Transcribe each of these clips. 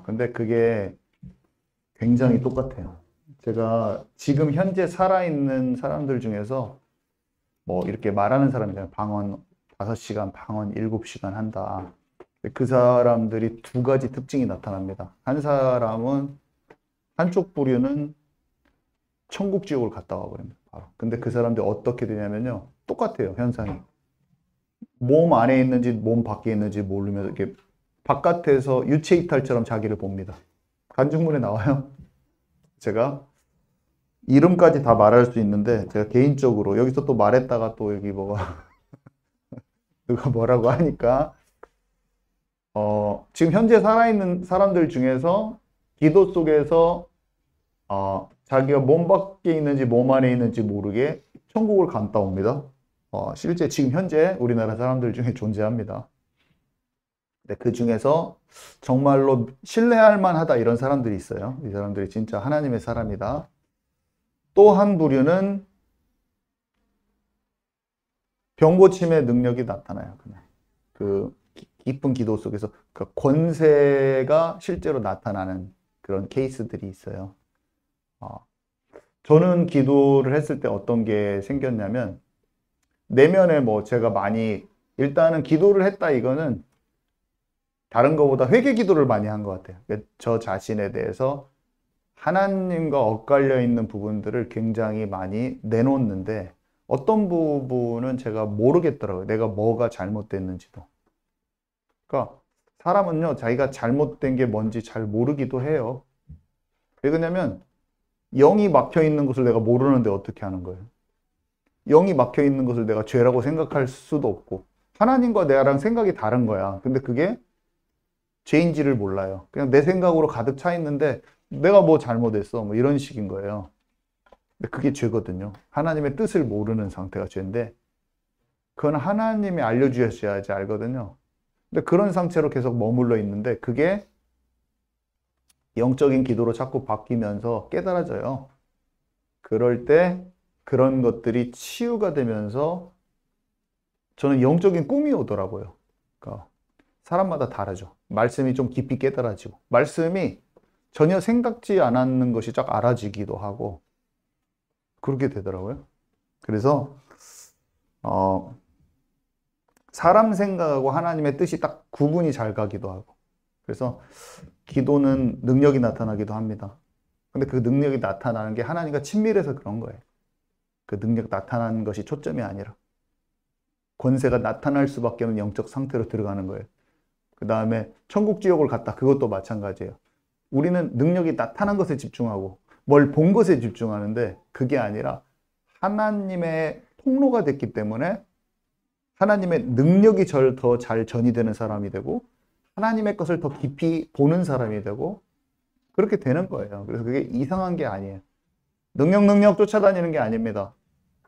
근데 그게 굉장히 똑같아요. 제가 지금 현재 살아있는 사람들 중에서 뭐 이렇게 말하는 사람이잖아요. 방언 5시간, 방언 7시간 한다. 그 사람들이 두 가지 특징이 나타납니다. 한 사람은, 한쪽 부류는 천국 지옥을 갔다 와버립니다. 바로. 근데 그 사람들이 어떻게 되냐면요. 똑같아요, 현상이. 몸 안에 있는지 몸 밖에 있는지 모르면서 이렇게 바깥에서 유체 이탈처럼 자기를 봅니다. 간증문에 나와요. 제가 이름까지 다 말할 수 있는데 제가 개인적으로 여기서 또 말했다가 또 여기 뭐가 누가 뭐라고 하니까 지금 현재 살아있는 사람들 중에서 기도 속에서 자기가 몸 밖에 있는지 몸 안에 있는지 모르게 천국을 갔다 옵니다. 실제 지금 현재 우리나라 사람들 중에 존재합니다. 근데 그 중에서 정말로 신뢰할 만하다 이런 사람들이 있어요. 이 사람들이 진짜 하나님의 사람이다. 또 한 부류는 병 고침의 능력이 나타나요. 그냥 그 깊은 기도 속에서 그 권세가 실제로 나타나는 그런 케이스들이 있어요. 저는 기도를 했을 때 어떤 게 생겼냐면 내면에 뭐 제가 많이 일단은 기도를 했다 이거는 다른 것보다 회개 기도를 많이 한 것 같아요. 그러니까 저 자신에 대해서 하나님과 엇갈려 있는 부분들을 굉장히 많이 내놓는데 어떤 부분은 제가 모르겠더라고요. 내가 뭐가 잘못됐는지도. 그러니까 사람은요, 자기가 잘못된 게 뭔지 잘 모르기도 해요. 왜 그러냐면 영이 막혀 있는 것을 내가 모르는데 어떻게 하는 거예요? 영이 막혀 있는 것을 내가 죄라고 생각할 수도 없고 하나님과 나랑 생각이 다른 거야. 근데 그게 죄인지를 몰라요. 그냥 내 생각으로 가득 차 있는데 내가 뭐 잘못했어 뭐 이런 식인 거예요. 근데 그게 죄거든요. 하나님의 뜻을 모르는 상태가 죄인데 그건 하나님이 알려주셔야지 알거든요. 근데 그런 상태로 계속 머물러 있는데 그게 영적인 기도로 자꾸 바뀌면서 깨달아져요. 그럴 때 그런 것들이 치유가 되면서 저는 영적인 꿈이 오더라고요. 그러니까 사람마다 다르죠. 말씀이 좀 깊이 깨달아지고 말씀이 전혀 생각지 않았는 것이 쫙 알아지기도 하고 그렇게 되더라고요. 그래서 사람 생각하고 하나님의 뜻이 딱 구분이 잘 가기도 하고 그래서 기도는 능력이 나타나기도 합니다. 근데 그 능력이 나타나는 게 하나님과 친밀해서 그런 거예요. 그 능력 나타나는 것이 초점이 아니라 권세가 나타날 수밖에 없는 영적 상태로 들어가는 거예요. 그 다음에 천국 지옥을 갔다. 그것도 마찬가지예요. 우리는 능력이 나타난 것에 집중하고 뭘 본 것에 집중하는데 그게 아니라 하나님의 통로가 됐기 때문에 하나님의 능력이 더 잘 전이되는 사람이 되고 하나님의 것을 더 깊이 보는 사람이 되고 그렇게 되는 거예요. 그래서 그게 이상한 게 아니에요. 능력 쫓아다니는 게 아닙니다.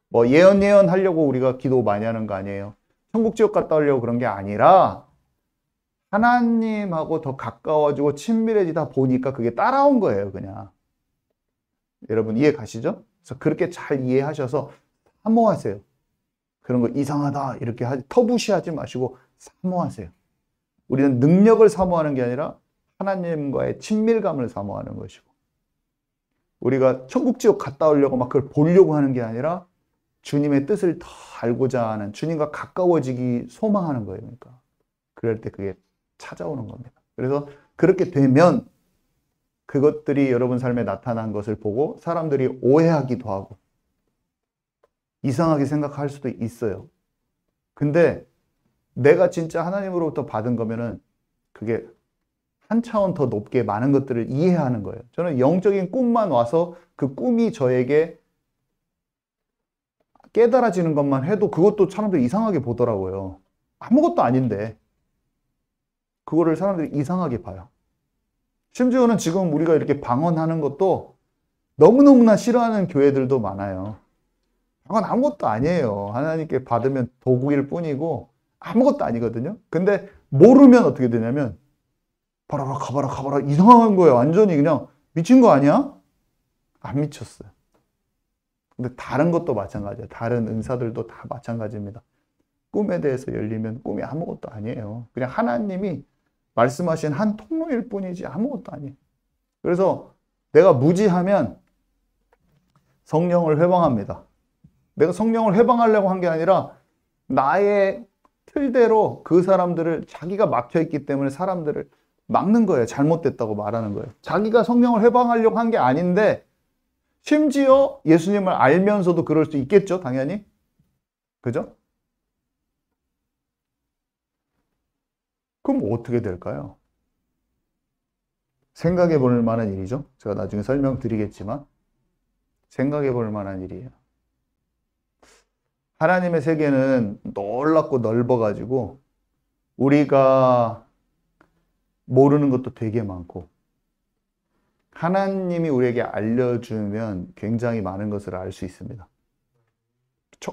뭐 예언 하려고 우리가 기도 많이 하는 거 아니에요. 천국 지옥 갔다 오려고 그런 게 아니라 하나님하고 더 가까워지고 친밀해지다 보니까 그게 따라온 거예요, 그냥. 여러분 이해 가시죠? 그래서 그렇게 잘 이해하셔서 사모하세요. 그런 거 이상하다 이렇게 터부시하지 마시고 사모하세요. 우리는 능력을 사모하는 게 아니라 하나님과의 친밀감을 사모하는 것이고 우리가 천국 지옥 갔다 오려고 막 그걸 보려고 하는 게 아니라 주님의 뜻을 더 알고자 하는 주님과 가까워지기 소망하는 거예요. 그러니까 그럴 때 그게 찾아오는 겁니다. 그래서 그렇게 되면 그것들이 여러분 삶에 나타난 것을 보고 사람들이 오해하기도 하고 이상하게 생각할 수도 있어요. 근데 내가 진짜 하나님으로부터 받은 거면은 그게 한 차원 더 높게 많은 것들을 이해하는 거예요. 저는 영적인 꿈만 와서 그 꿈이 저에게 깨달아지는 것만 해도 그것도 사람들이 이상하게 보더라고요. 아무것도 아닌데 그거를 사람들이 이상하게 봐요. 심지어는 지금 우리가 이렇게 방언하는 것도 너무너무나 싫어하는 교회들도 많아요. 방언 아무것도 아니에요. 하나님께 받으면 도구일 뿐이고 아무것도 아니거든요. 근데 모르면 어떻게 되냐면 바라라 가봐라 이상한 거예요. 완전히 그냥 미친 거 아니야? 안 미쳤어요. 근데 다른 것도 마찬가지예요. 다른 은사들도 다 마찬가지입니다. 꿈에 대해서 열리면 꿈이 아무것도 아니에요. 그냥 하나님이 말씀하신 한 통로일 뿐이지 아무것도 아니에요. 그래서 내가 무지하면 성령을 회방합니다. 내가 성령을 회방하려고 한 게 아니라 나의 틀대로 그 사람들을 자기가 막혀있기 때문에 사람들을 막는 거예요. 잘못됐다고 말하는 거예요. 자기가 성령을 회방하려고 한 게 아닌데 심지어 예수님을 알면서도 그럴 수 있겠죠. 당연히. 그죠? 그럼 어떻게 될까요? 생각해 볼 만한 일이죠. 제가 나중에 설명드리겠지만 생각해 볼 만한 일이에요. 하나님의 세계는 놀랍고 넓어가지고 우리가 모르는 것도 되게 많고 하나님이 우리에게 알려주면 굉장히 많은 것을 알 수 있습니다.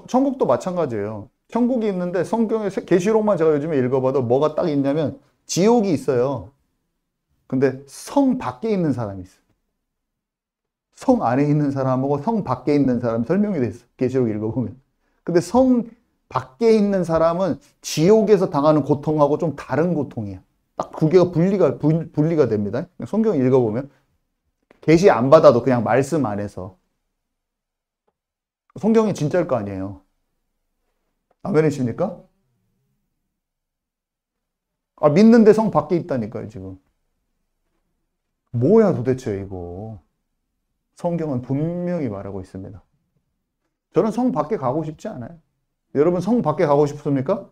천국도 마찬가지예요. 천국이 있는데 성경의 계시록만 제가 요즘에 읽어봐도 뭐가 딱 있냐면 지옥이 있어요. 근데 성 밖에 있는 사람이 있어요. 성 안에 있는 사람하고 성 밖에 있는 사람 설명이 돼 있어요. 계시록 읽어보면. 근데 성 밖에 있는 사람은 지옥에서 당하는 고통하고 좀 다른 고통이에요. 딱 두 개가 분리가 됩니다. 성경 읽어보면. 계시 안 받아도 그냥 말씀 안에서. 성경이 진짜일 거 아니에요. 아멘이십니까? 아, 믿는데 성 밖에 있다니까요, 지금. 뭐야 도대체 이거. 성경은 분명히 말하고 있습니다. 저는 성 밖에 가고 싶지 않아요. 여러분 성 밖에 가고 싶습니까?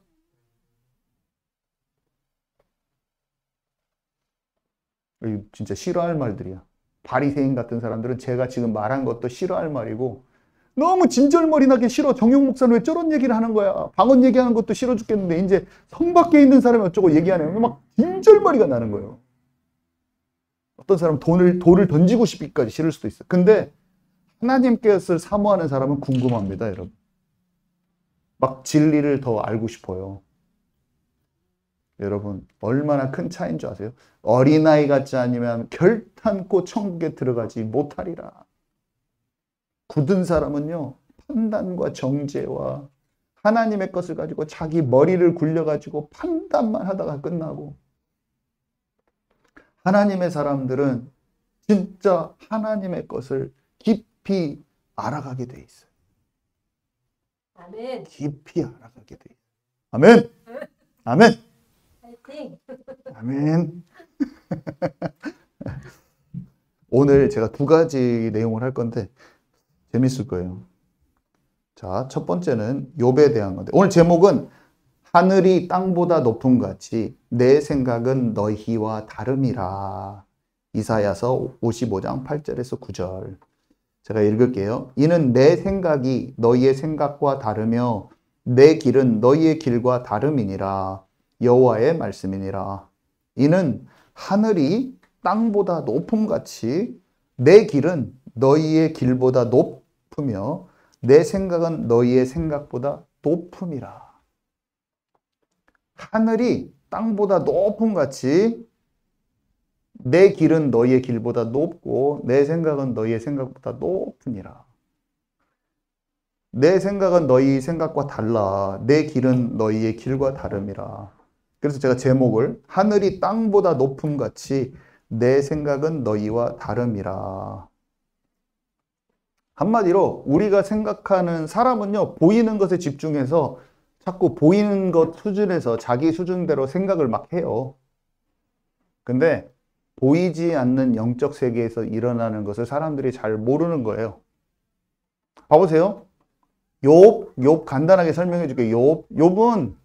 진짜 싫어할 말들이야. 바리새인 같은 사람들은 제가 지금 말한 것도 싫어할 말이고 너무 진절머리나게 싫어. 정용 목사는 왜 저런 얘기를 하는 거야. 방언 얘기하는 것도 싫어 죽겠는데 이제 성 밖에 있는 사람이 어쩌고 얘기하네요. 막 진절머리가 나는 거예요. 어떤 사람은 돌을 던지고 싶기까지 싫을 수도 있어요. 근데 하나님께서 사모하는 사람은 궁금합니다, 여러분. 막 진리를 더 알고 싶어요. 여러분, 얼마나 큰 차이인 줄 아세요? 어린아이 같지 않으면 결탄코 천국에 들어가지 못하리라. 굳은 사람은요, 판단과 정죄와 하나님의 것을 가지고 자기 머리를 굴려가지고 판단만 하다가 끝나고, 하나님의 사람들은 진짜 하나님의 것을 깊이 알아가게 돼 있어요. 아멘. 깊이 알아가게 돼 있어요. 아멘. 아멘. 파이팅. 아멘. 오늘 제가 두 가지 내용을 할 건데 재밌을 거예요. 자, 첫 번째는 욥에 대한 건데 오늘 제목은 하늘이 땅보다 높음 같이 내 생각은 너희와 다름이라. 이사야서 55장 8절에서 9절. 제가 읽을게요. 이는 내 생각이 너희의 생각과 다르며 내 길은 너희의 길과 다름이니라. 여호와의 말씀이니라. 이는 하늘이 땅보다 높음 같이 내 길은 너희의 길보다 높으며 내 생각은 너희의 생각보다 높음이라. 하늘이 땅보다 높음 같이 내 길은 너희의 길보다 높고 내 생각은 너희의 생각보다 높으니라. 내 생각은 너희 생각과 달라. 내 길은 너희의 길과 다름이라. 그래서 제가 제목을 하늘이 땅보다 높음 같이 내 생각은 너희와 다름이라. 한마디로 우리가 생각하는 사람은요, 보이는 것에 집중해서 자꾸 보이는 것 수준에서 자기 수준대로 생각을 막 해요. 근데 보이지 않는 영적 세계에서 일어나는 것을 사람들이 잘 모르는 거예요. 봐보세요. 욥 간단하게 설명해 줄게요. 욥은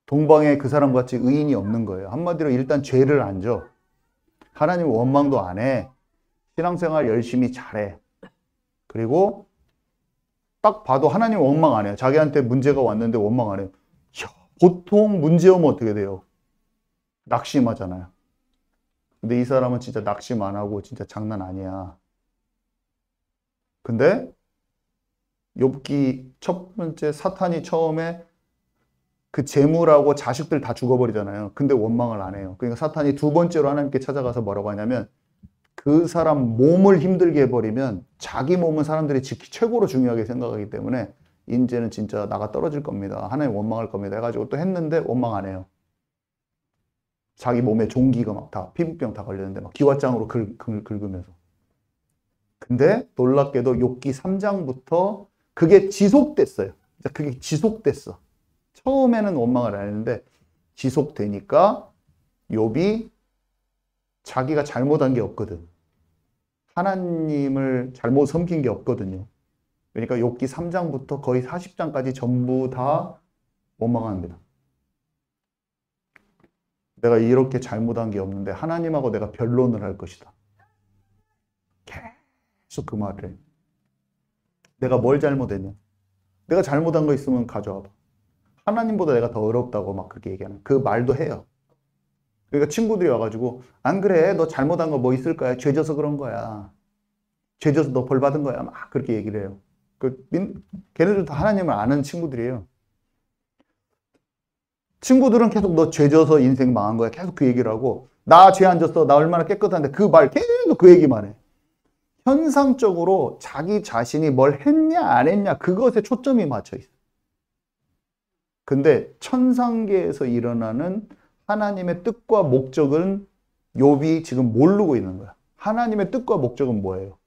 동방에 그 사람 같이 의인이 없는 거예요. 한마디로 일단 죄를 안 져. 하나님 원망도 안 해. 신앙생활 열심히 잘해. 그리고 딱 봐도 하나님 원망 안 해요. 자기한테 문제가 왔는데 원망 안 해요. 보통 문제 오면 어떻게 돼요? 낙심하잖아요. 근데 이 사람은 진짜 낙심 안 하고 진짜 장난 아니야. 근데 욥기 첫 번째 사탄이 처음에 그 재물하고 자식들 다 죽어버리잖아요. 근데 원망을 안 해요. 그러니까 사탄이 두 번째로 하나님께 찾아가서 뭐라고 하냐면 그 사람 몸을 힘들게 해버리면 자기 몸은 사람들이 최고로 중요하게 생각하기 때문에 이제는 진짜 나가 떨어질 겁니다. 하나님 원망할 겁니다. 해가지고 또 했는데 원망 안 해요. 자기 몸에 종기가 막 다 피부병 다 걸렸는데 막 기왓장으로 긁으면서. 근데 놀랍게도 욥기 3장부터 그게 지속됐어요. 그게 지속됐어. 처음에는 원망을 안 했는데 지속되니까 욥이 자기가 잘못한 게 없거든. 하나님을 잘못 섬긴 게 없거든요. 그러니까 욥기 3장부터 거의 40장까지 전부 다 원망합니다. 내가 이렇게 잘못한 게 없는데 하나님하고 내가 변론을 할 것이다. 계속 그 말을 해. 내가 뭘 잘못했냐? 내가 잘못한 거 있으면 가져와 봐. 하나님보다 내가 더 어렵다고 막 그렇게 얘기하는 그 말도 해요. 그러니까 친구들이 와가지고 안 그래? 너 잘못한 거 뭐 있을 거야? 죄져서 그런 거야. 죄져서 너 벌 받은 거야. 막 그렇게 얘기를 해요. 걔네들 다 하나님을 아는 친구들이에요. 친구들은 계속 너 죄져서 인생 망한 거야. 계속 그 얘기를 하고 나 죄 안 졌어. 나 얼마나 깨끗한데 그 말 계속 그 얘기만 해. 현상적으로 자기 자신이 뭘 했냐 안 했냐 그것에 초점이 맞춰 있어. 근데 천상계에서 일어나는 하나님의 뜻과 목적은 욥이 지금 모르고 있는 거야. 하나님의 뜻과 목적은 뭐예요?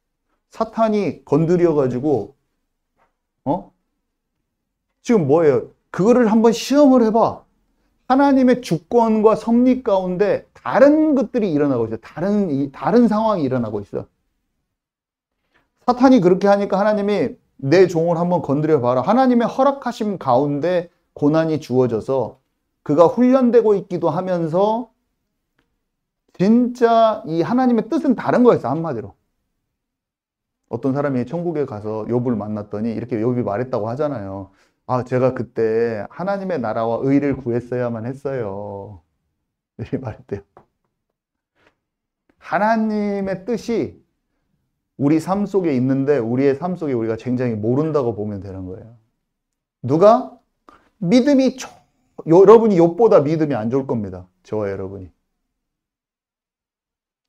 사탄이 건드려가지고 지금 뭐예요? 그거를 한번 시험을 해봐. 하나님의 주권과 섭리 가운데 다른 것들이 일어나고 있어요. 다른 상황이 일어나고 있어. 사탄이 그렇게 하니까 하나님이 내 종을 한번 건드려 봐라. 하나님의 허락하심 가운데 고난이 주어져서 그가 훈련되고 있기도 하면서 진짜 이 하나님의 뜻은 다른 거였어. 한마디로. 어떤 사람이 천국에 가서 욥을 만났더니 이렇게 욥이 말했다고 하잖아요. 아, 제가 그때 하나님의 나라와 의를 구했어야만 했어요. 이렇게 말했대요. 하나님의 뜻이 우리 삶 속에 있는데 우리의 삶 속에 우리가 굉장히 모른다고 보면 되는 거예요. 누가? 믿음이 여러분이 욥보다 믿음이 안 좋을 겁니다. 저와 여러분이.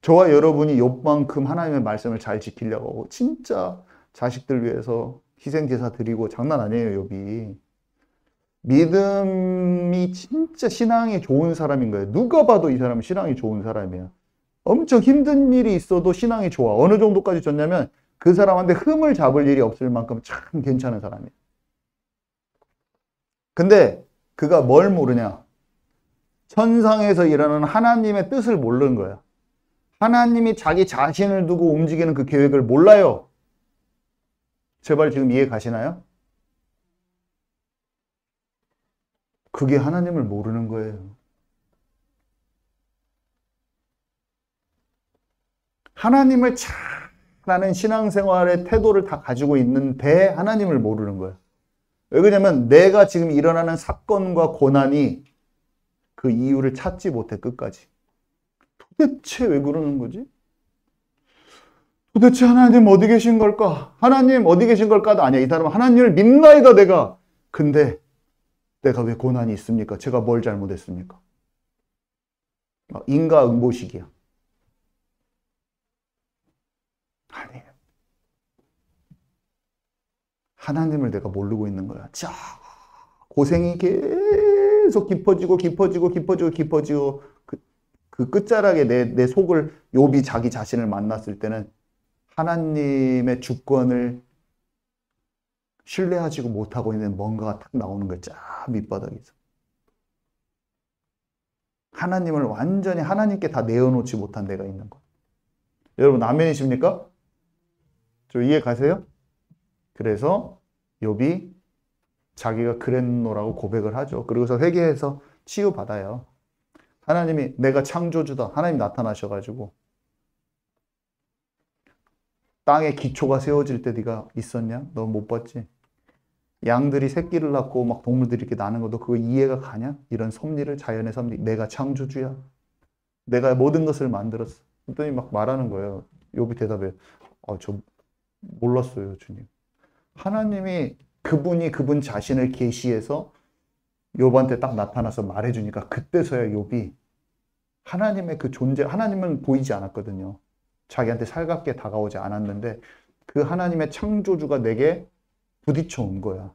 저와 여러분이 욥만큼 하나님의 말씀을 잘 지키려고 하고 진짜 자식들 위해서 희생제사 드리고 장난 아니에요. 욥이. 믿음이 진짜 신앙이 좋은 사람인 거예요. 누가 봐도 이 사람은 신앙이 좋은 사람이야. 엄청 힘든 일이 있어도 신앙이 좋아. 어느 정도까지 좋냐면 그 사람한테 흠을 잡을 일이 없을 만큼 참 괜찮은 사람이야. 근데 그가 뭘 모르냐? 천상에서 일어나는 하나님의 뜻을 모르는 거야. 하나님이 자기 자신을 두고 움직이는 그 계획을 몰라요. 제발 지금 이해 가시나요? 그게 하나님을 모르는 거예요. 하나님을 잘 아는 신앙생활의 태도를 다 가지고 있는데 하나님을 모르는 거예요. 왜 그러냐면 내가 지금 일어나는 사건과 고난이 그 이유를 찾지 못해 끝까지. 도대체 왜 그러는 거지? 도대체 하나님 어디 계신 걸까? 하나님 어디 계신 걸까도 아니야. 이 사람은 하나님을 믿나이다 내가. 근데 내가 왜 고난이 있습니까? 제가 뭘 잘못했습니까? 인과응보식이야. 아니에요. 하나님을 내가 모르고 있는 거야. 자, 고생이 계속 깊어지고 그 끝자락에 내 속을 욥이 자기 자신을 만났을 때는 하나님의 주권을 신뢰하지 못하고 있는 뭔가가 탁 나오는 거야. 쫙 밑바닥에서. 하나님을 완전히 하나님께 다 내어놓지 못한 내가 있는 거야. 여러분 아멘이십니까? 저 이해 가세요? 그래서 욥이 자기가 그랬노라고 고백을 하죠. 그러고서 회개해서 치유받아요. 하나님이 내가 창조주다. 하나님 나타나셔가지고 땅에 기초가 세워질 때 네가 있었냐? 너 못 봤지? 양들이 새끼를 낳고 막 동물들이 이렇게 나는 것도 그거 이해가 가냐? 이런 섭리를 자연의 섭리. 내가 창조주야. 내가 모든 것을 만들었어. 그랬더니 막 말하는 거예요. 욥이 대답해요. 저 몰랐어요, 주님. 하나님이 그분이 그분 자신을 계시해서 욥한테 딱 나타나서 말해주니까 그때서야 욥이 하나님의 그 존재, 하나님은 보이지 않았거든요. 자기한테 살갑게 다가오지 않았는데 그 하나님의 창조주가 내게 부딪혀 온 거야.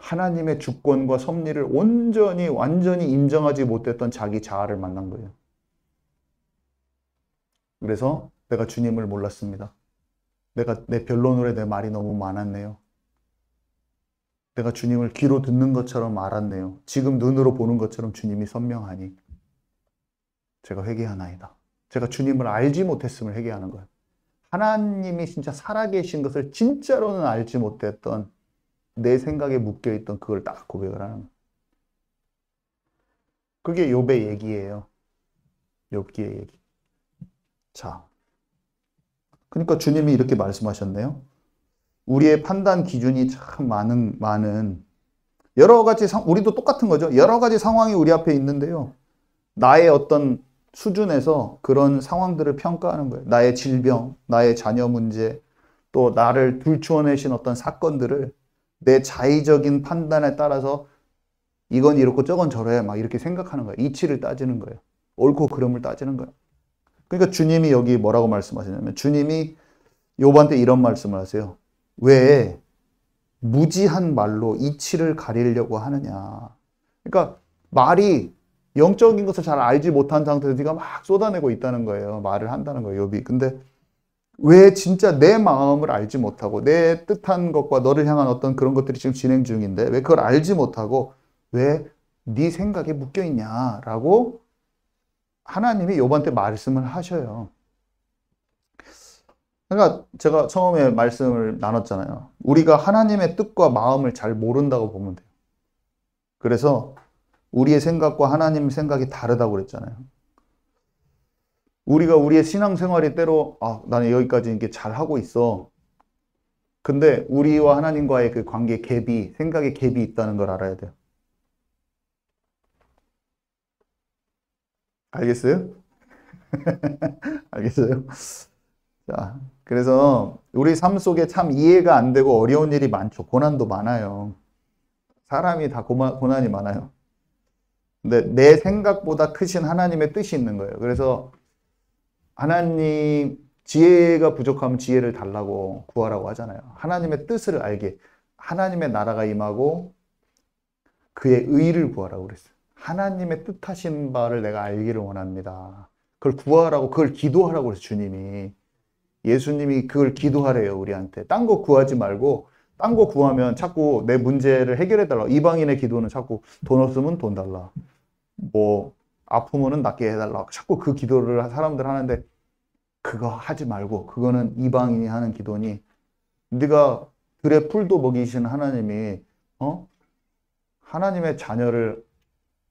하나님의 주권과 섭리를 온전히 완전히 인정하지 못했던 자기 자아를 만난 거예요. 그래서 내가 주님을 몰랐습니다. 내 변론으로 내 말이 너무 많았네요. 내가 주님을 귀로 듣는 것처럼 알았네요. 지금 눈으로 보는 것처럼 주님이 선명하니 제가 회개하나이다. 제가 주님을 알지 못했음을 회개하는 거예요. 하나님이 진짜 살아계신 것을 진짜로는 알지 못했던 내 생각에 묶여있던 그걸 딱 고백을 하는 거예요. 그게 욥의 얘기예요. 욥기의 얘기. 자, 그러니까 주님이 이렇게 말씀하셨네요. 우리의 판단 기준이 참 많은 여러 가지 우리도 똑같은 거죠. 여러 가지 상황이 우리 앞에 있는데요. 나의 어떤 수준에서 그런 상황들을 평가하는 거예요. 나의 질병, 나의 자녀 문제, 또 나를 들추어내신 어떤 사건들을 내 자의적인 판단에 따라서 이건 이렇고 저건 저래 막 이렇게 생각하는 거예요. 이치를 따지는 거예요. 옳고 그름을 따지는 거예요. 그러니까 주님이 여기 뭐라고 말씀하시냐면 주님이 욥한테 이런 말씀을 하세요. 왜 무지한 말로 이치를 가리려고 하느냐. 그러니까 말이 영적인 것을 잘 알지 못한 상태에서 네가 막 쏟아내고 있다는 거예요. 말을 한다는 거예요, 욥이. 근데 왜 진짜 내 마음을 알지 못하고 내 뜻한 것과 너를 향한 어떤 그런 것들이 지금 진행 중인데 왜 그걸 알지 못하고 왜 네 생각에 묶여 있냐라고 하나님이 욥한테 말씀을 하셔요. 그러니까 제가 처음에 말씀을 나눴잖아요. 우리가 하나님의 뜻과 마음을 잘 모른다고 보면 돼요. 그래서 우리의 생각과 하나님 생각이 다르다고 그랬잖아요. 우리가 우리의 신앙생활이 때로 나는 여기까지 이렇게 잘하고 있어. 근데 우리와 하나님과의 그 관계 갭이, 생각의 갭이 있다는 걸 알아야 돼요. 알겠어요? 알겠어요? 자, 그래서 우리 삶 속에 참 이해가 안 되고 어려운 일이 많죠. 고난도 많아요. 사람이 다 고난이 많아요. 근데 내 생각보다 크신 하나님의 뜻이 있는 거예요. 그래서 하나님 지혜가 부족하면 지혜를 달라고 구하라고 하잖아요. 하나님의 뜻을 알게 하나님의 나라가 임하고 그의 의를 구하라고 그랬어요. 하나님의 뜻하신 바를 내가 알기를 원합니다. 그걸 구하라고 그걸 기도하라고 그랬어요. 주님이. 예수님이 그걸 기도하래요. 우리한테. 딴 거 구하지 말고 딴 거 구하면 자꾸 내 문제를 해결해 달라. 이방인의 기도는 자꾸 돈 없으면 돈 달라. 뭐 아프면은 낫게 해달라. 자꾸 그 기도를 사람들 하는데 그거 하지 말고 그거는 이방인이 하는 기도니 네가 들의 풀도 먹이신 하나님이 하나님의 자녀를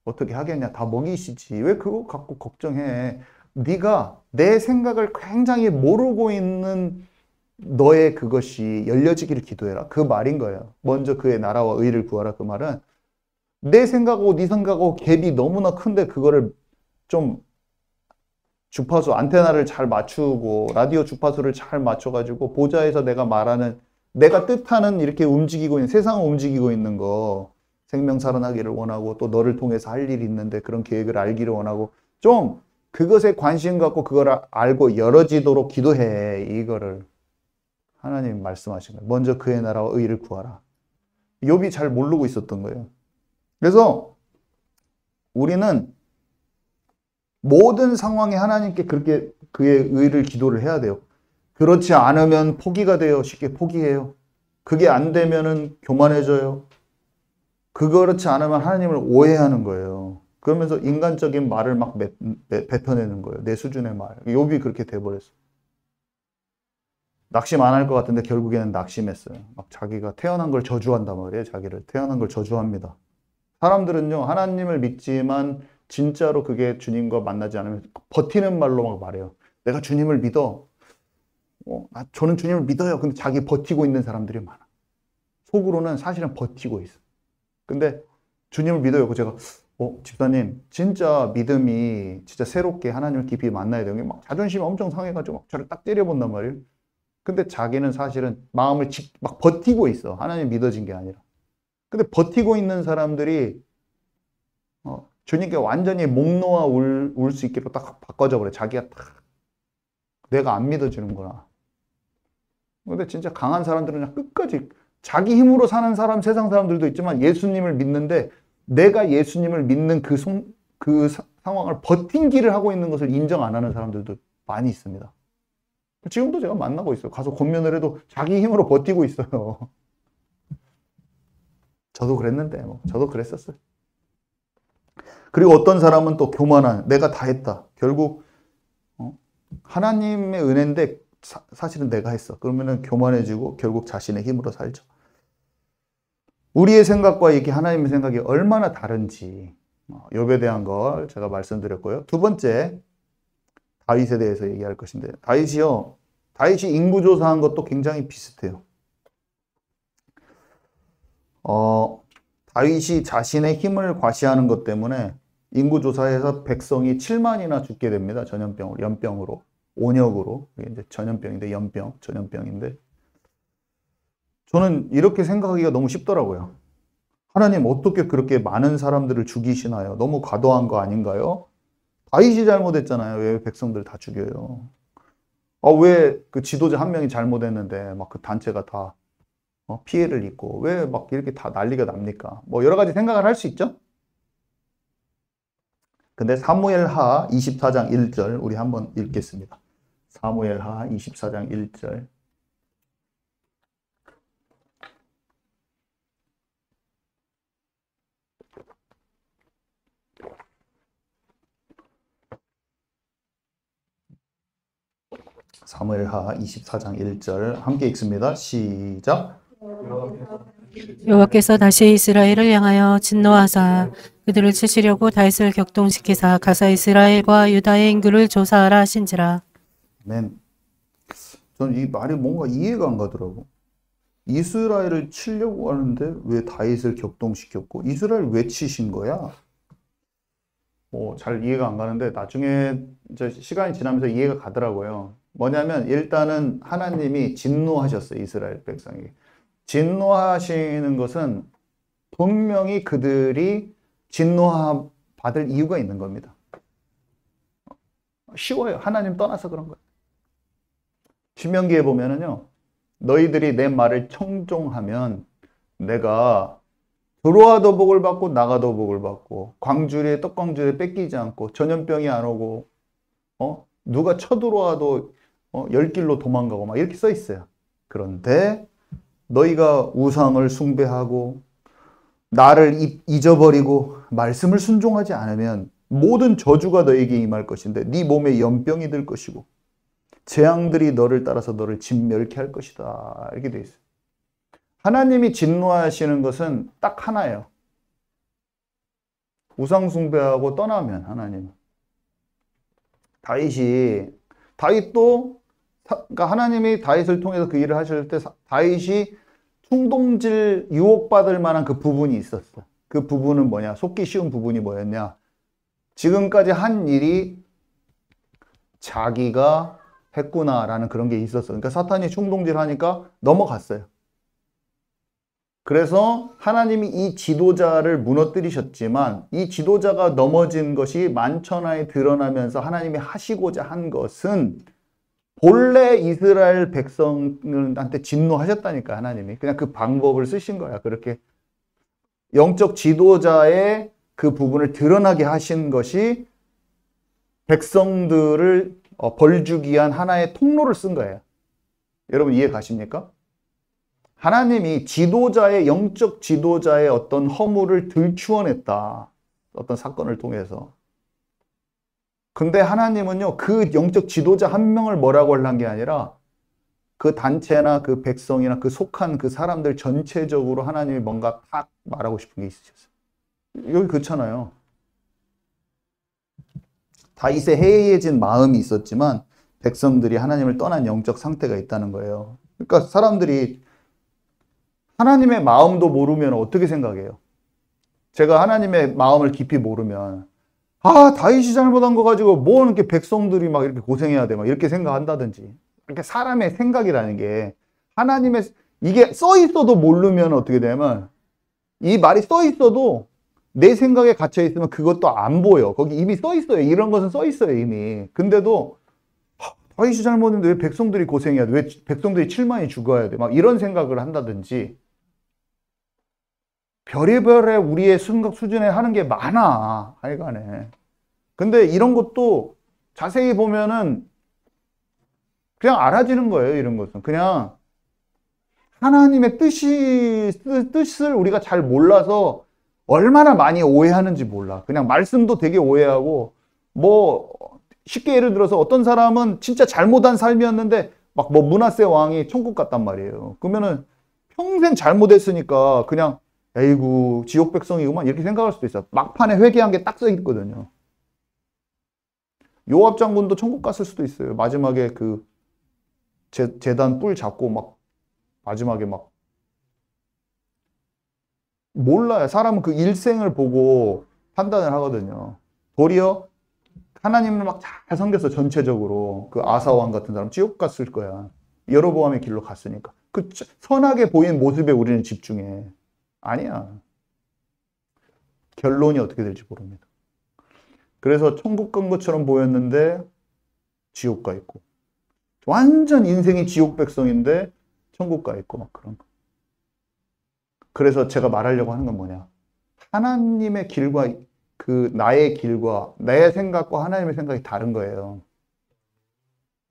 어떻게 하겠냐. 다 먹이시지. 왜 그거 갖고 걱정해. 네가 내 생각을 굉장히 모르고 있는 너의 그것이 열려지기를 기도해라. 그 말인 거예요. 먼저 그의 나라와 의를 구하라. 그 말은 내 생각하고 네 생각하고 갭이 너무나 큰데 그거를 좀 주파수 안테나를 잘 맞추고 라디오 주파수를 잘 맞춰가지고 보좌에서 내가 말하는 내가 뜻하는 이렇게 움직이고 있는 세상을 움직이고 있는 거 생명 살아나기를 원하고 또 너를 통해서 할 일이 있는데 그런 계획을 알기를 원하고 좀 그것에 관심 갖고 그걸 알고 열어지도록 기도해. 이거를 하나님 말씀하신 거예요. 먼저 그의 나라와 의를 구하라. 욥이 잘 모르고 있었던 거예요. 그래서 우리는 모든 상황에 하나님께 그렇게 그의 의를 기도를 해야 돼요. 그렇지 않으면 포기가 돼요. 쉽게 포기해요. 그게 안 되면은 교만해져요. 그렇지 않으면 하나님을 오해하는 거예요. 그러면서 인간적인 말을 막 뱉어내는 거예요. 내 수준의 말. 욥이 그렇게 돼버렸어요. 낙심 안 할 것 같은데 결국에는 낙심했어요. 막 자기가 태어난 걸 저주한단 말이에요. 자기를 태어난 걸 저주합니다. 사람들은요 하나님을 믿지만 진짜로 그게 주님과 만나지 않으면 버티는 말로 막 말해요. 내가 주님을 믿어. 저는 주님을 믿어요. 근데 자기 버티고 있는 사람들이 많아. 속으로는 사실은 버티고 있어. 근데 주님을 믿어요. 그 제가 집사님 진짜 믿음이 진짜 새롭게 하나님을 깊이 만나야 되는 게 막 자존심이 엄청 상해가지고 막 저를 딱 때려본단 말이에요. 근데 자기는 사실은 마음을 막 버티고 있어. 하나님 믿어진 게 아니라. 근데 버티고 있는 사람들이 주님께 완전히 목 놓아 울 수 있게 딱 바꿔져 버려. 자기가 딱 내가 안 믿어지는구나. 근데 진짜 강한 사람들은 그냥 끝까지 자기 힘으로 사는 사람, 세상 사람들도 있지만 예수님을 믿는데 내가 예수님을 믿는 그 상황을 버틴기를 하고 있는 것을 인정 안 하는 사람들도 많이 있습니다. 지금도 제가 만나고 있어요. 가서 권면을 해도 자기 힘으로 버티고 있어요. 저도 그랬는데, 저도 그랬었어요. 그리고 어떤 사람은 또 교만한, 내가 다 했다. 결국, 하나님의 은혜인데 사실은 내가 했어. 그러면은 교만해지고 결국 자신의 힘으로 살죠. 우리의 생각과 이게 하나님의 생각이 얼마나 다른지, 욥에 대한 걸 제가 말씀드렸고요. 두 번째, 다윗에 대해서 얘기할 것인데, 다윗이 인구조사한 것도 굉장히 비슷해요. 다윗이 자신의 힘을 과시하는 것 때문에 인구조사에서 백성이 7만이나 죽게 됩니다. 전염병으로, 연병으로, 온역으로. 이게 이제 전염병인데, 전염병인데. 저는 이렇게 생각하기가 너무 쉽더라고요. 하나님 어떻게 그렇게 많은 사람들을 죽이시나요? 너무 과도한 거 아닌가요? 다윗이 잘못했잖아요. 왜 백성들 다 죽여요? 왜 그 지도자 한 명이 잘못했는데 막 그 단체가 다 피해를 입고 왜 막 이렇게 다 난리가 납니까? 뭐 여러 가지 생각을 할 수 있죠? 근데 사무엘하 24장 1절 우리 한번 읽겠습니다. 사무엘하 24장 1절. 사무엘하 24장 1절 함께 읽습니다. 시작. 여호와께서 다시 이스라엘을 향하여 진노하사 그들을 치시려고 다윗을 격동시키사 가서 이스라엘과 유다의 인구를 조사하라 하신지라. 아멘. 저는 이 말이 뭔가 이해가 안 가더라고. 이스라엘을 치려고 하는데 왜 다윗을 격동시켰고 이스라엘 왜 치신 거야? 잘 이해가 안 가는데 나중에 이제 시간이 지나면서 이해가 가더라고요. 뭐냐면 일단은 하나님이 진노하셨어요. 이스라엘 백성에게. 진노하시는 것은 분명히 그들이 진노받을 이유가 있는 겁니다. 쉬워요. 하나님 떠나서 그런 거예요. 신명기에 보면은요. 너희들이 내 말을 청종하면 내가 들어와도 복을 받고 나가도 복을 받고 광주리에 떡광주리에 뺏기지 않고 전염병이 안 오고 누가 쳐들어와도 10길로 도망가고 막 이렇게 써 있어요. 그런데 너희가 우상을 숭배하고 나를 잊어버리고 말씀을 순종하지 않으면 모든 저주가 너에게 임할 것인데 네 몸에 연병이 들 것이고 재앙들이 너를 따라서 너를 진멸케 할 것이다. 이렇게 돼 있어요. 하나님이 진노하시는 것은 딱 하나예요. 우상 숭배하고 떠나면 하나님. 다윗도 그러니까 하나님이 다윗을 통해서 그 일을 하실 때 다윗이 충동질 유혹받을 만한 그 부분이 있었어. 그 부분은 뭐냐? 속기 쉬운 부분이 뭐였냐? 지금까지 한 일이 자기가 했구나라는 그런 게 있었어. 그러니까 사탄이 충동질 하니까 넘어갔어요. 그래서 하나님이 이 지도자를 무너뜨리셨지만 이 지도자가 넘어진 것이 만천하에 드러나면서 하나님이 하시고자 한 것은 본래 이스라엘 백성한테 진노하셨다니까 하나님이. 그냥 그 방법을 쓰신 거야. 그렇게 영적 지도자의 그 부분을 드러나게 하신 것이 백성들을 벌주기 위한 하나의 통로를 쓴 거예요. 여러분 이해 가십니까? 하나님이 영적 지도자의 어떤 허물을 들추어냈다. 어떤 사건을 통해서. 근데 하나님은요, 그 영적 지도자 한 명을 뭐라고 하려는 게 아니라 그 단체나 그 백성이나 그 속한 그 사람들 전체적으로 하나님이 뭔가 딱 말하고 싶은 게 있으셨어요. 여기 그렇잖아요. 다윗의 해이해진 마음이 있었지만 백성들이 하나님을 떠난 영적 상태가 있다는 거예요. 그러니까 사람들이 하나님의 마음도 모르면 어떻게 생각해요? 제가 하나님의 마음을 깊이 모르면 다윗이 잘못한 거 가지고 뭐 이렇게 백성들이 막 이렇게 고생해야 돼 막 이렇게 생각한다든지. 이렇게 사람의 생각이라는 게 하나님의 이게 써 있어도 모르면 어떻게 되냐면 이 말이 써 있어도 내 생각에 갇혀 있으면 그것도 안 보여. 거기 이미 써 있어요. 이런 것은 써 있어요 이미. 근데도 다윗이 잘못했는데 왜 백성들이 고생해야 돼? 왜 백성들이 7만이 죽어야 돼? 막 이런 생각을 한다든지 별의별의 우리의 생각 수준에 하는 게 많아, 하여간에. 근데 이런 것도 자세히 보면은 그냥 알아지는 거예요, 이런 것은. 그냥 하나님의 뜻을 우리가 잘 몰라서 얼마나 많이 오해하는지 몰라. 그냥 말씀도 되게 오해하고, 뭐, 쉽게 예를 들어서 어떤 사람은 진짜 잘못한 삶이었는데, 막 뭐 므낫세 왕이 천국 갔단 말이에요. 그러면은 평생 잘못했으니까 그냥, 에이구, 지옥 백성이구만, 이렇게 생각할 수도 있어. 막판에 회개한 게 딱 써 있거든요. 요압 장군도 천국 갔을 수도 있어요. 마지막에 그 재단 뿔 잡고 막, 마지막에 막, 몰라요. 사람은 그 일생을 보고 판단을 하거든요. 도리어 하나님을 막 잘 섬겼어, 전체적으로. 그 아사왕 같은 사람 지옥 갔을 거야. 여로보암의 길로 갔으니까. 그 선하게 보인 모습에 우리는 집중해. 아니야. 결론이 어떻게 될지 모릅니다. 그래서 천국 간 것처럼 보였는데 지옥 가 있고. 완전 인생이 지옥 백성인데 천국 가 있고 막 그런 거. 그래서 제가 말하려고 하는 건 뭐냐. 하나님의 길과 그 나의 길과 내 생각과 하나님의 생각이 다른 거예요.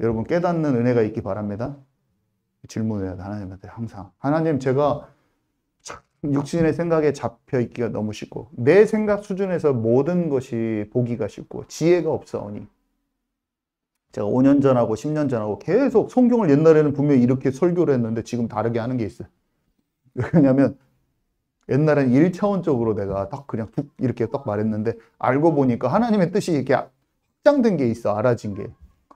여러분 깨닫는 은혜가 있기 바랍니다. 질문해야 돼, 하나님한테 항상. 하나님, 제가 육신의 생각에 잡혀 있기가 너무 쉽고 내 생각 수준에서 모든 것이 보기가 쉽고 지혜가 없사오니. 제가 5년 전하고 10년 전하고 계속 성경을 옛날에는 분명히 이렇게 설교를 했는데 지금 다르게 하는 게 있어요. 왜냐하면 옛날엔 1차원적으로 내가 딱 그냥 툭 이렇게 딱 말했는데 알고 보니까 하나님의 뜻이 이렇게 확장된 게 있어, 알아진 게.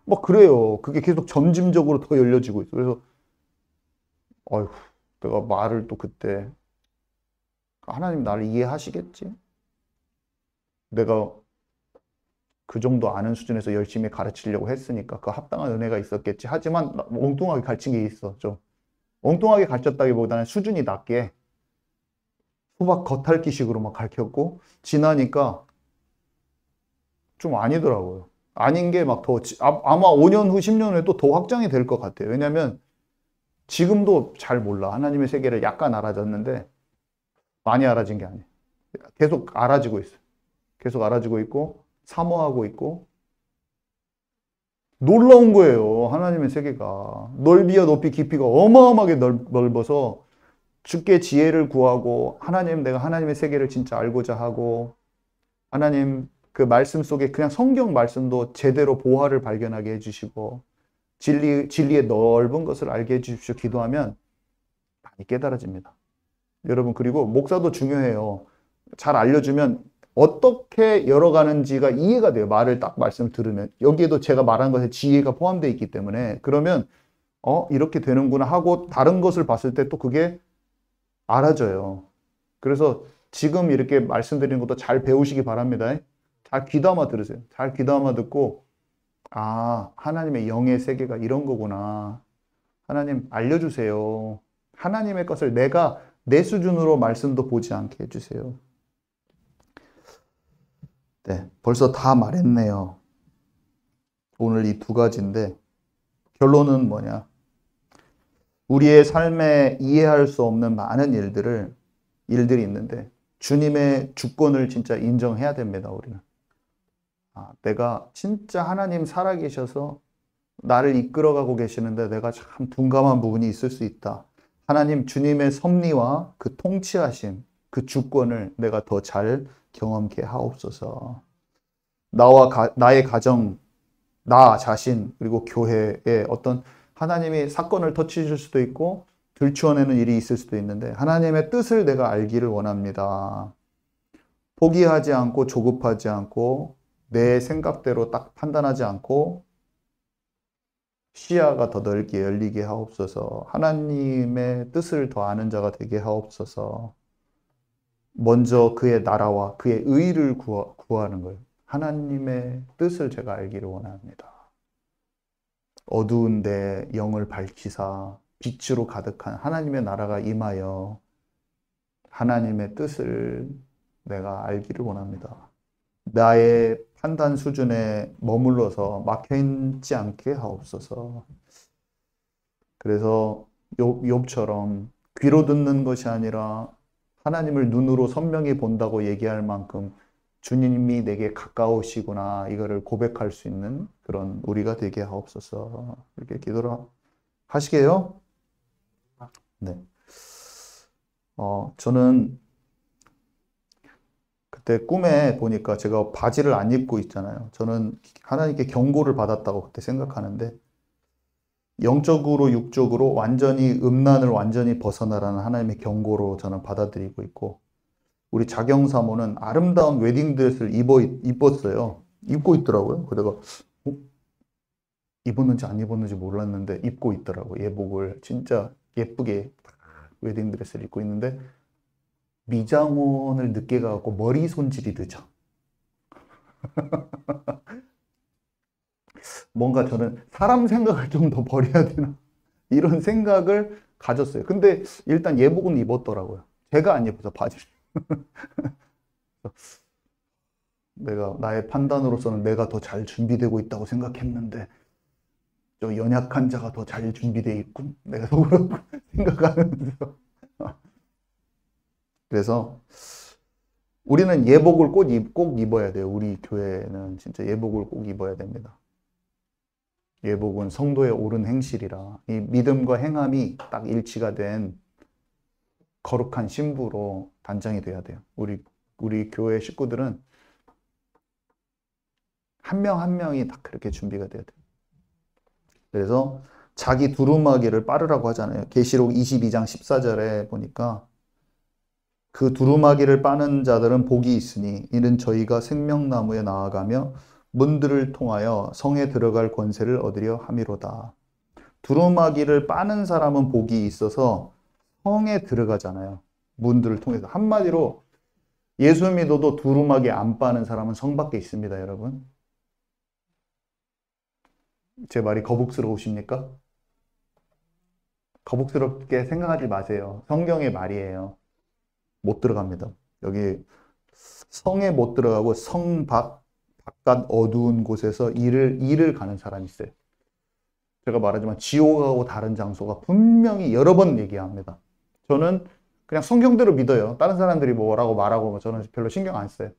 막 그래요. 그게 계속 점진적으로 더 열려지고 있어. 그래서 어휴, 내가 말을 또 그때 하나님 나를 이해하시겠지? 내가 그 정도 아는 수준에서 열심히 가르치려고 했으니까 그 합당한 은혜가 있었겠지. 하지만 엉뚱하게 가르친 게 있어. 좀 엉뚱하게 가르쳤다기보다는 수준이 낮게 수박 겉핥기식으로 막 가르쳤고 지나니까 좀 아니더라고요. 아닌 게 막 더 아마 5년 후 10년 후에 또 더 확장이 될 것 같아요. 왜냐하면 지금도 잘 몰라. 하나님의 세계를 약간 알아졌는데 많이 알아진 게 아니에요. 계속 알아지고 있어요. 계속 알아지고 있고 사모하고 있고 놀라운 거예요. 하나님의 세계가 넓이와 높이 깊이가 어마어마하게 넓어서 주께 지혜를 구하고 하나님, 내가 하나님의 세계를 진짜 알고자 하고 하나님 그 말씀 속에 그냥 성경 말씀도 제대로 보화를 발견하게 해주시고 진리의 넓은 것을 알게 해주십시오. 기도하면 많이 깨달아집니다. 여러분, 그리고 목사도 중요해요. 잘 알려주면 어떻게 열어가는지가 이해가 돼요. 말을 딱 말씀 들으면. 여기에도 제가 말한 것에 지혜가 포함되어 있기 때문에 그러면 이렇게 되는구나 하고 다른 것을 봤을 때 또 그게 알아져요. 그래서 지금 이렇게 말씀드리는 것도 잘 배우시기 바랍니다. 잘 귀담아 들으세요. 잘 귀담아 듣고 아, 하나님의 영의 세계가 이런 거구나. 하나님 알려주세요. 하나님의 것을 내가 내 수준으로 말씀도 보지 않게 해주세요. 네, 벌써 다 말했네요. 오늘 이 두 가지인데 결론은 뭐냐? 우리의 삶에 이해할 수 없는 많은 일들이 있는데 주님의 주권을 진짜 인정해야 됩니다, 우리는. 내가 진짜 하나님 살아계셔서 나를 이끌어가고 계시는데 내가 참 둔감한 부분이 있을 수 있다. 하나님 주님의 섭리와 그 통치하심, 그 주권을 내가 더 잘 경험케 하옵소서. 나의 가정, 나 자신, 그리고 교회에 어떤 하나님이 사건을 터치실 수도 있고 들추어내는 일이 있을 수도 있는데 하나님의 뜻을 내가 알기를 원합니다. 포기하지 않고 조급하지 않고 내 생각대로 딱 판단하지 않고 시야가 더 넓게 열리게 하옵소서. 하나님의 뜻을 더 아는 자가 되게 하옵소서. 먼저 그의 나라와 그의 의를 구하는 거예요. 하나님의 뜻을 제가 알기를 원합니다. 어두운 데 영을 밝히사 빛으로 가득한 하나님의 나라가 임하여 하나님의 뜻을 내가 알기를 원합니다. 나의 판단 수준에 머물러서 막혀있지 않게 하옵소서. 그래서 욥처럼 귀로 듣는 것이 아니라 하나님을 눈으로 선명히 본다고 얘기할 만큼 주님이 내게 가까우시구나 이거를 고백할 수 있는 그런 우리가 되게 하옵소서. 이렇게 기도를 하시게요. 네. 저는 그때 꿈에 보니까 제가 바지를 안 입고 있잖아요. 저는 하나님께 경고를 받았다고 그때 생각하는데 영적으로 육적으로 완전히 음란을 완전히 벗어나라는 하나님의 경고로 저는 받아들이고 있고 우리 자경 사모는 아름다운 웨딩드레스를 입었어요. 입고 있더라고요. 그래가 입었는지 안 입었는지 몰랐는데 입고 있더라고요. 예복을 진짜 예쁘게 웨딩드레스를 입고 있는데 미장원을 늦게 가고 머리 손질이 늦어. 뭔가 저는 사람 생각을 좀 더 버려야 되나 이런 생각을 가졌어요. 근데 일단 예복은 입었더라고요. 제가 안 입어서 바지를. 내가 나의 판단으로서는 내가 더 잘 준비되고 있다고 생각했는데 저 연약한 자가 더 잘 준비되어 있군. 내가 속으로 생각하면서 그래서 우리는 예복을 꼭 입어야 돼요. 우리 교회는 진짜 예복을 꼭 입어야 됩니다. 예복은 성도의 옳은 행실이라 이 믿음과 행함이 딱 일치가 된 거룩한 신부로 단장이 돼야 돼요. 우리 교회 식구들은 한 명 한 명이 다 그렇게 준비가 돼야 돼요. 그래서 자기 두루마기를 빠르라고 하잖아요. 계시록 22장 14절에 보니까 그 두루마기를 빠는 자들은 복이 있으니 이는 저희가 생명나무에 나아가며 문들을 통하여 성에 들어갈 권세를 얻으려 함이로다. 두루마기를 빠는 사람은 복이 있어서 성에 들어가잖아요. 문들을 통해서. 한마디로 예수 믿어도 두루마기 안 빠는 사람은 성 밖에 있습니다, 여러분. 제 말이 거북스러우십니까? 거북스럽게 생각하지 마세요. 성경의 말이에요. 못 들어갑니다. 여기 성에 못 들어가고 성 바깥 어두운 곳에서 일을 가는 사람이 있어요. 제가 말하지만 지옥하고 다른 장소가 분명히 여러 번 얘기합니다. 저는 그냥 성경대로 믿어요. 다른 사람들이 뭐라고 말하고 저는 별로 신경 안 써요.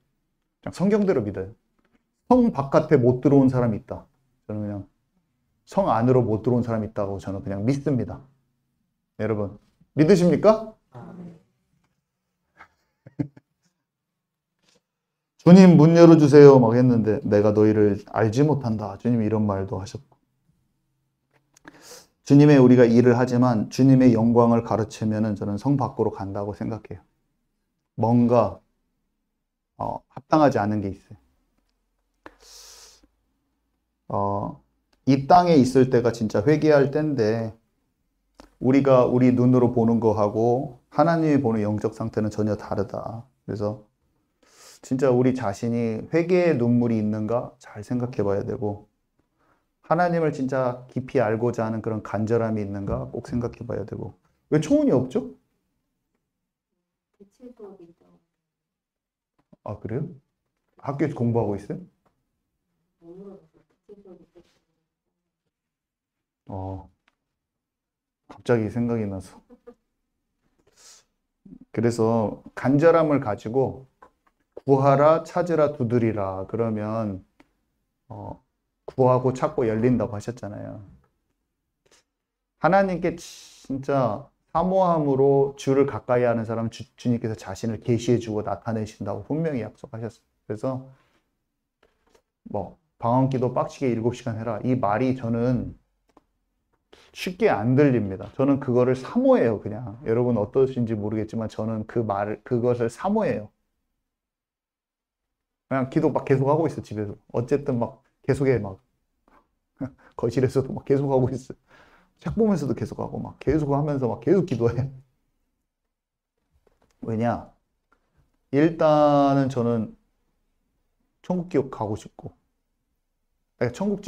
그냥 성경대로 믿어요. 성 바깥에 못 들어온 사람이 있다. 저는 그냥 성 안으로 못 들어온 사람이 있다고 저는 그냥 믿습니다. 여러분 믿으십니까? 주님 문 열어주세요 막 했는데 내가 너희를 알지 못한다. 주님 이런 말도 하셨고 주님의 우리가 일을 하지만 주님의 영광을 가르치면은 저는 성 밖으로 간다고 생각해요. 뭔가 합당하지 않은 게 있어요. 이 땅에 있을 때가 진짜 회개할 때인데 우리가 우리 눈으로 보는 거하고 하나님이 보는 영적 상태는 전혀 다르다. 그래서 진짜 우리 자신이 회개의 눈물이 있는가 잘 생각해 봐야 되고 하나님을 진짜 깊이 알고자 하는 그런 간절함이 있는가 꼭 생각해 봐야 되고 왜 초혼이 없죠? 아 그래요? 학교에서 공부하고 있어요? 갑자기 생각이 나서 그래서 간절함을 가지고 구하라 찾으라 두드리라 그러면 구하고 찾고 열린다고 하셨잖아요. 하나님께 진짜 사모함으로 주를 가까이 하는 사람은 주님께서 자신을 계시해 주고 나타내신다고 분명히 약속하셨어요. 그래서 방언기도 빡치게 7시간 해라 이 말이 저는 쉽게 안 들립니다. 저는 그거를 사모해요. 그냥 여러분 어떠신지 모르겠지만 저는 그것을 사모해요. 그냥 기도 막 계속 하고 있어 집에서. 어쨌든 막 계속해 막 거실에서도 막 계속 하고 있어. 책 보면서도 계속 하고 막 계속 하면서 막 계속 기도해. 왜냐? 일단은 저는 천국 지옥 가고 싶고, 천국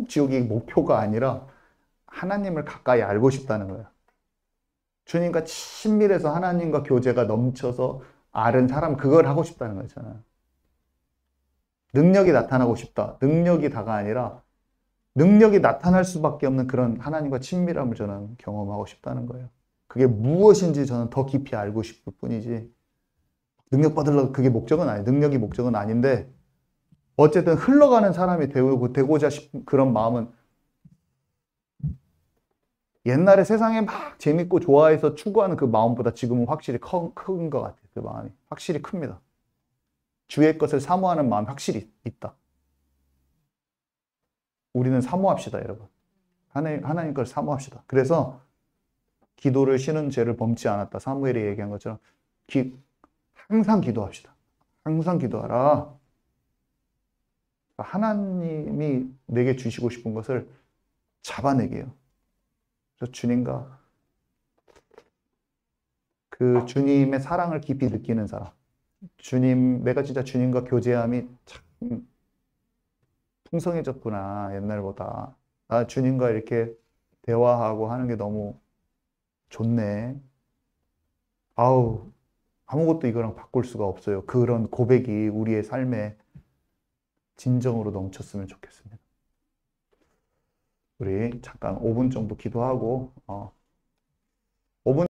지옥이 목표가 아니라 하나님을 가까이 알고 싶다는 거예요. 주님과 친밀해서 하나님과 교제가 넘쳐서 아는 사람 그걸 하고 싶다는 거잖아요. 능력이 나타나고 싶다. 능력이 다가 아니라 능력이 나타날 수밖에 없는 그런 하나님과 친밀함을 저는 경험하고 싶다는 거예요. 그게 무엇인지 저는 더 깊이 알고 싶을 뿐이지 능력 받으려고 그게 목적은 아니에요. 능력이 목적은 아닌데 어쨌든 흘러가는 사람이 되고자 싶은 그런 마음은 옛날에 세상에 막 재밌고 좋아해서 추구하는 그 마음보다 지금은 확실히 큰 것 같아요. 그 마음이 확실히 큽니다. 주의 것을 사모하는 마음이 확실히 있다. 우리는 사모합시다, 여러분. 하나님 걸 사모합시다. 그래서 기도를 쉬는 죄를 범치 않았다. 사무엘이 얘기한 것처럼 항상 기도합시다. 항상 기도하라. 하나님이 내게 주시고 싶은 것을 잡아내게요. 그래서 주님과 그 주님의 사랑을 깊이 느끼는 사람. 내가 진짜 주님과 교제함이 참 풍성해졌구나, 옛날보다. 나 주님과 이렇게 대화하고 하는 게 너무 좋네. 아우, 아무것도 이거랑 바꿀 수가 없어요. 그런 고백이 우리의 삶에 진정으로 넘쳤으면 좋겠습니다. 우리 잠깐 5분 정도 기도하고, 5분